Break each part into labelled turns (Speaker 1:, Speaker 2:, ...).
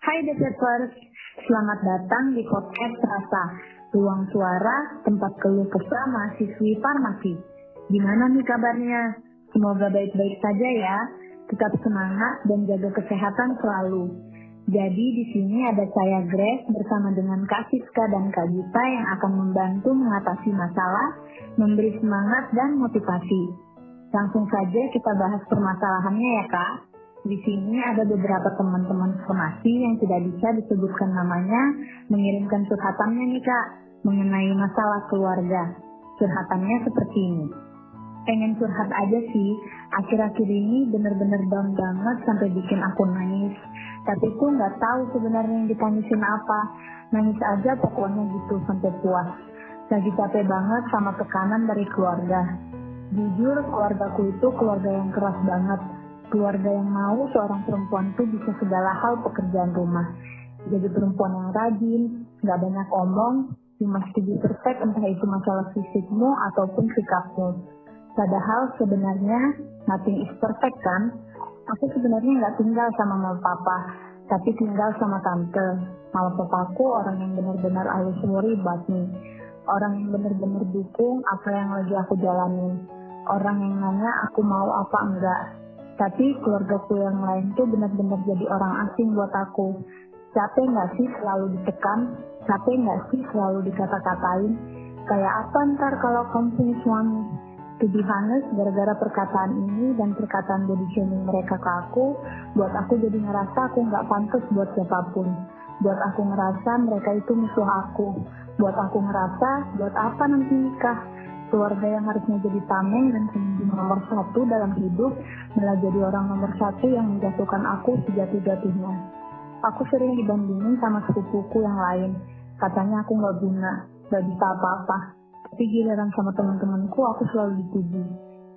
Speaker 1: Hai Developers, selamat datang di podcast Rasa, ruang suara tempat keluh kesah mahasiswi farmasi. Gimana nih kabarnya? Semoga baik-baik saja ya. Tetap semangat dan jaga kesehatan selalu. Jadi di sini ada saya Grace bersama dengan Kak Siska dan Kak Gita yang akan membantu mengatasi masalah, memberi semangat dan motivasi. Langsung saja kita bahas permasalahannya ya Kak. Di sini ada beberapa teman-teman farmasi yang tidak bisa disebutkan namanya mengirimkan curhatannya nih Kak, mengenai masalah keluarga. Curhatannya seperti ini. Pengen curhat aja sih, akhir-akhir ini bener-bener down banget sampai bikin aku nangis. Tapi tuh nggak tahu sebenarnya yang ditangisin apa. Nangis aja pokoknya gitu sampai puas. Lagi capek banget sama tekanan dari keluarga. Jujur keluargaku itu keluarga yang keras banget. Keluarga yang mau seorang perempuan tuh bisa segala hal pekerjaan rumah. Jadi perempuan yang rajin, gak banyak omong, you must be perfect entah itu masalah fisikmu ataupun sikapmu. Padahal sebenarnya nothing is perfect kan? Aku sebenarnya gak tinggal sama mama papa, tapi tinggal sama tante. Mama papaku orang yang benar-benar always worry about me. Orang yang benar-benar dukung apa yang lagi aku jalanin. Orang yang nanya aku mau apa enggak. Tapi keluargaku yang lain tuh benar-benar jadi orang asing buat aku. Capek nggak sih selalu ditekan? Capek nggak sih selalu dikata-katain? Kayak apa ntar kalau kamu punya suami? To be honest, gara-gara perkataan ini dan perkataan body shaming mereka ke aku, buat aku jadi ngerasa aku nggak pantas buat siapapun. Buat aku ngerasa mereka itu musuh aku. Buat aku ngerasa, buat apa nanti nikah? Keluarga yang harusnya jadi tameng dan pemimpin nomor satu dalam hidup malah jadi orang nomor satu yang menjatuhkan aku sejati-jatinya. Aku sering dibandingin sama sepupuku yang lain. Katanya aku gak guna, gak bisa apa-apa. Tapi giliran sama teman-temanku aku selalu dipuji.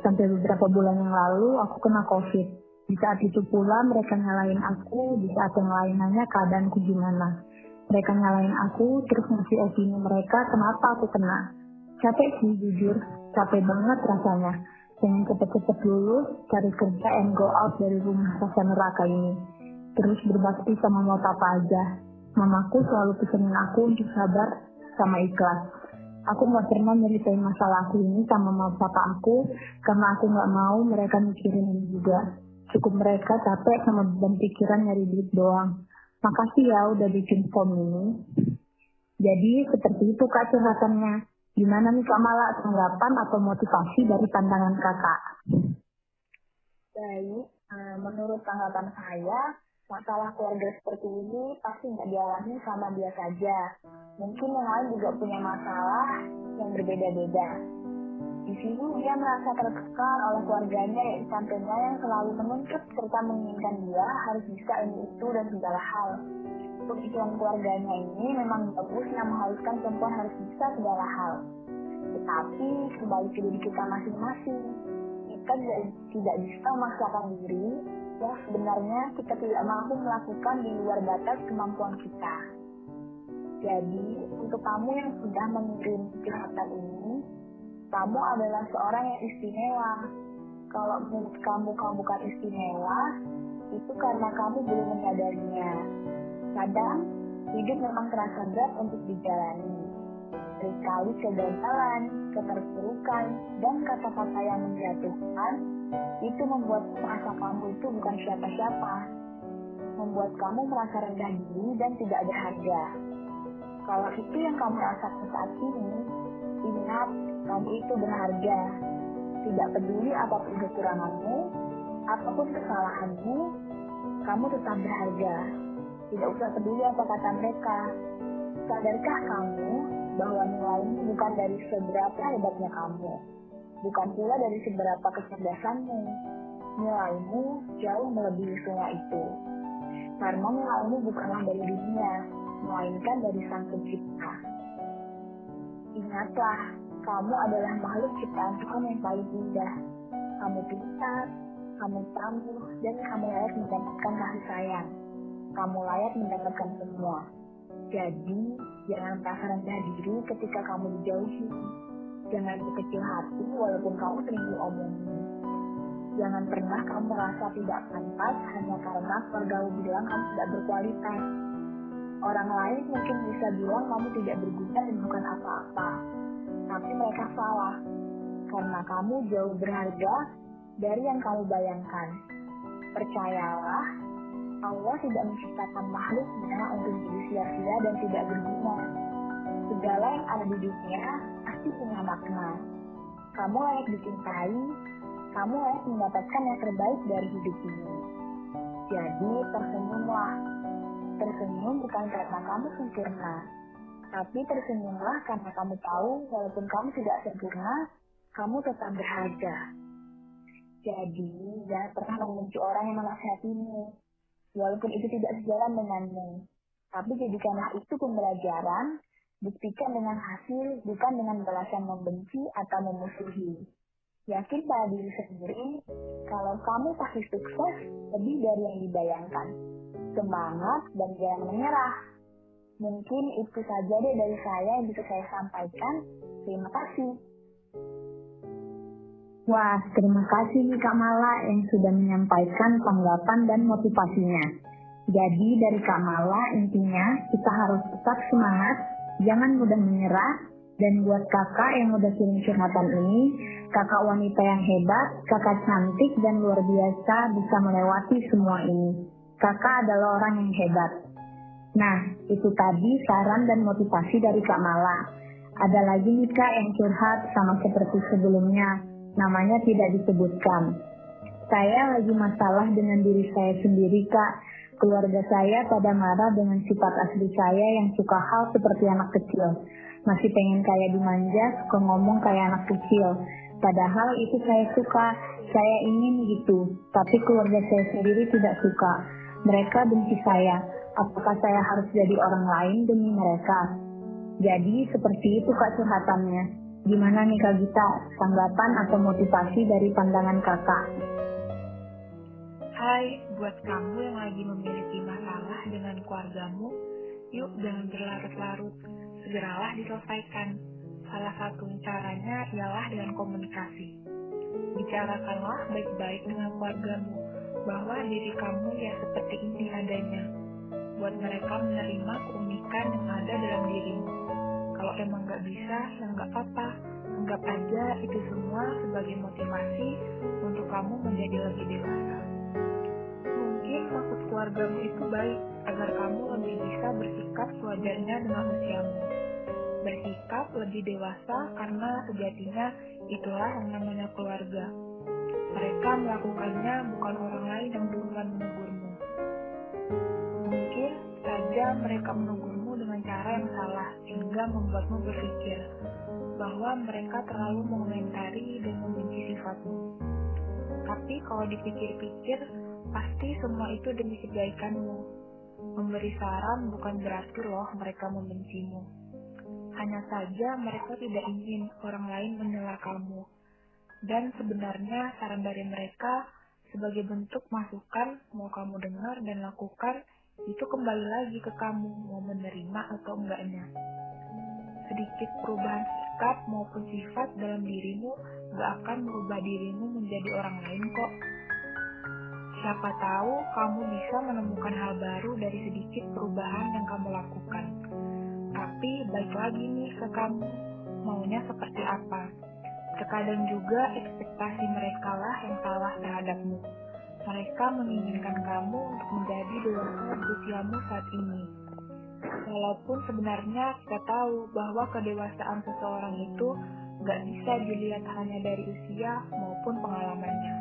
Speaker 1: Sampai beberapa bulan yang lalu aku kena COVID. Di saat itu pula mereka nyalain aku, di saat yang lain nanya keadaanku gimana. Mereka nyalain aku terus ngasih opini mereka kenapa aku kena. Capek sih jujur, capek banget rasanya. Pengen cepet-cepet lulus, cari kerja and go out dari rumah rasa neraka ini. Terus berbakti sama mama papa aja. Mamaku selalu pesenin aku untuk sabar sama ikhlas. Aku gak pernah nyeritain masalah aku ini sama mama papa aku, karena aku gak mau mereka mikirin ini juga. Cukup mereka capek sama beban pikiran nyari duit doang. Makasih ya udah bikin form ini. Jadi seperti itu Kak curhatannya. Gimana nih Kak Mala, tanggapan atau motivasi dari pandangan Kakak?
Speaker 2: Baik, menurut tanggapan saya, masalah keluarga seperti ini pasti nggak dialami sama dia saja. Mungkin yang lain juga punya masalah yang berbeda-beda. Di sini dia merasa tertekan oleh keluarganya yang sampingnya yang selalu menuntut serta menginginkan dia harus bisa ini itu dan segala hal. Pemikiran keluarganya ini memang bagus yang mengharuskan perempuan harus bisa segala hal. Tetapi kembali ke diri kita masing-masing, kita tidak bisa memaksakan diri yang sebenarnya kita tidak mampu melakukan di luar batas kemampuan kita. Jadi, untuk kamu yang sudah mengirim curhatan ini, kamu adalah seorang yang istimewa. Kalau menurut kamu bukan istimewa, itu karena kamu belum menyadarinya. Kadang, hidup memang terasa berat untuk dijalani. Seringkali kegagalan, keterpurukan, dan kata-kata yang menjatuhkan, itu membuat merasa kamu itu bukan siapa-siapa. Membuat kamu merasa rendah diri dan tidak berharga. Kalau itu yang kamu rasakan saat ini, ingat, kamu itu berharga. Tidak peduli apapun kekuranganmu, apapun kesalahanmu, kamu tetap berharga. Tidak usah peduli apa kata mereka. Sadarkah kamu bahwa nilaimu bukan dari seberapa hebatnya kamu, bukan pula dari seberapa kecerdasanmu. Nilaimu jauh melebihi semua itu. Karena nilaimu bukanlah dari dunia, melainkan dari Sang Pencipta. Ingatlah, kamu adalah makhluk ciptaan Tuhan yang paling indah. Kamu pintar, kamu tangguh, dan kamu layak mendapatkan kasih sayang. Kamu layak mendapatkan semua. Jadi, jangan merasa rendah diri ketika kamu dijauhi. Jangan berkecil hati walaupun kamu sering diomongin. Jangan pernah kamu merasa tidak pantas hanya karena keluargamu bilang kamu tidak berkualitas. Orang lain mungkin bisa bilang kamu tidak berguna dan bukan apa-apa. Tapi mereka salah, karena kamu jauh berharga dari yang kamu bayangkan. Percayalah, Allah tidak menciptakan makhluknya untuk jadi sia-sia dan tidak berguna. Segala yang ada di dunia pasti punya makna. Kamu layak dicintai, kamu layak mendapatkan yang terbaik dari hidup ini. Jadi tersenyumlah. Tersenyum bukan karena kamu sempurna, tapi tersenyumlah karena kamu tahu walaupun kamu tidak sempurna, kamu tetap berharga. Jadi jangan pernah membenci orang yang menasihatimu, walaupun itu tidak sejalan denganmu. Tapi jadikanlah itu pembelajaran, buktikan dengan hasil, bukan dengan balasan membenci atau memusuhi. Yakin pada diri sendiri, kalau kamu pasti sukses lebih dari yang dibayangkan. Semangat dan jangan menyerah. Mungkin itu saja deh dari saya yang bisa saya sampaikan. Terima kasih.
Speaker 1: Wah, terima kasih nih Kak Mala yang sudah menyampaikan tanggapan dan motivasinya. Jadi dari Kak Mala intinya kita harus tetap semangat, jangan mudah menyerah. Dan buat kakak yang udah kirim curhatan ini, kakak wanita yang hebat, kakak cantik dan luar biasa bisa melewati semua ini. Kakak adalah orang yang hebat. Nah, itu tadi saran dan motivasi dari Kak Mala. Ada lagi nih Kak yang curhat sama seperti sebelumnya, namanya tidak disebutkan. Saya lagi masalah dengan diri saya sendiri Kak. Keluarga saya pada marah dengan sifat asli saya yang suka hal seperti anak kecil. Masih pengen kayak dimanja, suka ngomong kayak anak kecil. Padahal itu saya suka, saya ingin gitu. Tapi keluarga saya sendiri tidak suka. Mereka benci saya. Apakah saya harus jadi orang lain demi mereka? Jadi seperti itu Kak curhatannya. Gimana nih Kak Gita, tanggapan atau motivasi dari pandangan kakak?
Speaker 3: Hai, buat kamu yang lagi memiliki masalah dengan keluargamu, yuk jangan berlarut-larut, segeralah diselesaikan. Salah satu caranya ialah dengan komunikasi. Bicarakanlah baik-baik dengan keluargamu, bahwa diri kamu ya seperti ini adanya. Buat mereka menerima keunikan yang ada dalam dirimu. Kalau emang gak bisa, ya gak apa-apa. Anggap aja itu semua sebagai motivasi untuk kamu menjadi lebih dewasa. Mungkin maksud keluargamu itu baik, agar kamu lebih bisa bersikap sewajarnya dengan usiamu. Bersikap lebih dewasa karena sejatinya itulah yang namanya keluarga. Mereka melakukannya bukan orang lain yang duluan menegurmu. Mungkin saja mereka menegurmu dengan cara yang salah, sehingga membuatmu berpikir bahwa mereka terlalu mengomentari dan membenci sifatmu. Tapi kalau dipikir-pikir, pasti semua itu demi kebaikanmu. Memberi saran bukan berarti loh mereka membencimu. Hanya saja mereka tidak ingin orang lain mencela kamu. Dan sebenarnya saran dari mereka sebagai bentuk masukan mau kamu dengar dan lakukan, itu kembali lagi ke kamu mau menerima atau enggaknya. Sedikit perubahan sikap maupun sifat dalam dirimu gak akan merubah dirimu menjadi orang lain kok. Siapa tahu kamu bisa menemukan hal baru dari sedikit perubahan yang kamu lakukan. Tapi baik lagi nih ke kamu, maunya seperti apa. Terkadang juga ekspektasi mereka lah yang salah terhadapmu. Mereka menginginkan kamu untuk menjadi dewasa di usiamu saat ini. Walaupun sebenarnya kita tahu bahwa kedewasaan seseorang itu gak bisa dilihat hanya dari usia maupun pengalamannya.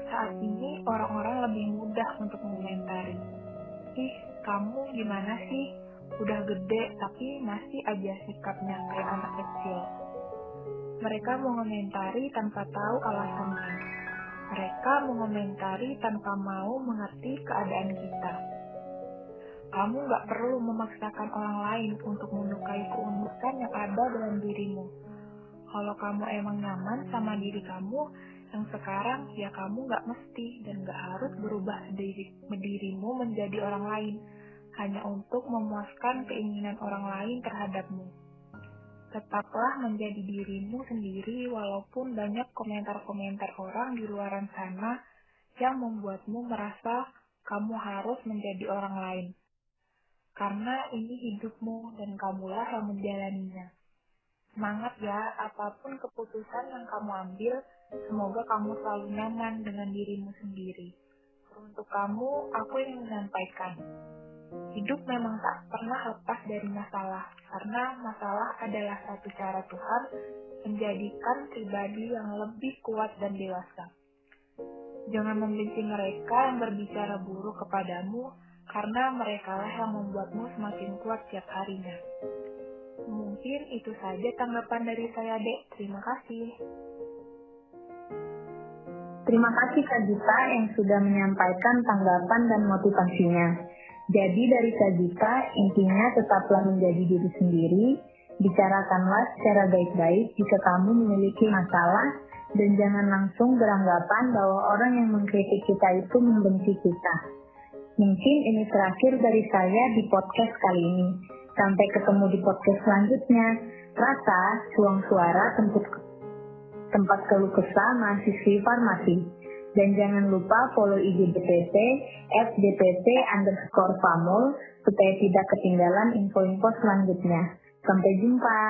Speaker 3: Saat ini orang-orang lebih mudah untuk mengomentari. Ih, kamu gimana sih? Udah gede tapi masih aja sikapnya kayak anak kecil. Mereka mengomentari tanpa tahu alasannya. Mereka mengomentari tanpa mau mengerti keadaan kita. Kamu gak perlu memaksakan orang lain untuk menyukai keunikan yang ada dalam dirimu. Kalau kamu emang nyaman sama diri kamu yang sekarang, ya kamu gak mesti dan gak harus berubah dirimu menjadi orang lain, hanya untuk memuaskan keinginan orang lain terhadapmu. Tetaplah menjadi dirimu sendiri walaupun banyak komentar-komentar orang di luaran sana yang membuatmu merasa kamu harus menjadi orang lain. Karena ini hidupmu dan kamulah yang menjalaninya. Semangat ya, apapun keputusan yang kamu ambil, semoga kamu selalu nyaman dengan dirimu sendiri. Untuk kamu, aku ingin menyampaikan. Hidup memang tak pernah lepas dari masalah, karena masalah adalah satu cara Tuhan menjadikan pribadi yang lebih kuat dan dewasa. Jangan membenci mereka yang berbicara buruk kepadamu, karena merekalah yang membuatmu semakin kuat tiap harinya. Mungkin itu saja tanggapan dari saya, Dek. Terima kasih.
Speaker 1: Terima kasih Kak Gita yang sudah menyampaikan tanggapan dan motivasinya. Jadi dari Kak Gita, intinya tetaplah menjadi diri sendiri, bicarakanlah secara baik-baik jika kamu memiliki masalah, dan jangan langsung beranggapan bahwa orang yang mengkritik kita itu membenci kita. Mungkin ini terakhir dari saya di podcast kali ini. Sampai ketemu di podcast selanjutnya. Rasa, Ruang Suara, tempat keluh kesah mahasiswi farmasi. Dan jangan lupa follow IG DPP @dpp_famul supaya tidak ketinggalan info-info selanjutnya. Sampai jumpa.